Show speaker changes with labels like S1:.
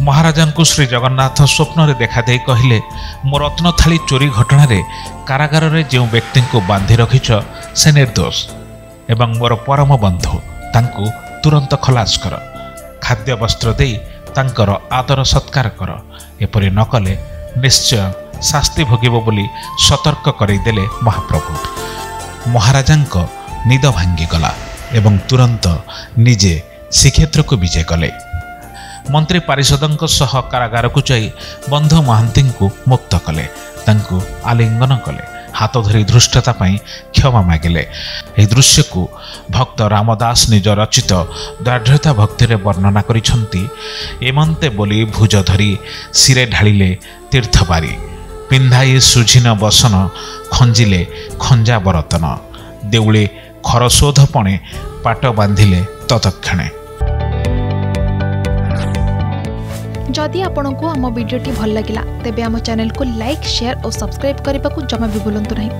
S1: महाराजांकु श्री जगन्नाथ स्वप्न देखा दे कहले मो रत्न थाली चोरी घटना कारागार रे जो व्यक्ति को बांधि रखिछ से निर्दोष एवं मोर परम बंधु तांकु तुरंत खलास कर खाद्य वस्त्र दे तांकर आदर सत्कार कर एपरि न कले निश्चय शास्ति भोगिब बोली सतर्क करदेले महाप्रभु। महाराजांक निद भांगी गला एवं तुरंत निजे श्रीक्षेत्र को विजय कले। मंत्री पारिषदों सह कारागार को जाई बंधु महांती को मुक्त कले तांकु आलिंगन कले हाथ धरी धृष्टता पाई क्षमा मागिले। यह दृश्य को भक्त रामदास निज रचित दार्ढ्यता भक्ति रे वर्णना करिसंती। एमंते बोली भुज धरी सिरे ढालिले तीर्थबारी पिंधाई सुझिन बसन खंजिले खंजा बरतन देउळे खरशोधपणे पाट बांधिले ततक्षणे।
S2: जदि आपंक आम भिडी भल लगा तेब आम चैनल को लाइक शेयर और सब्सक्राइब करने को जमा भी भूलु नहीं।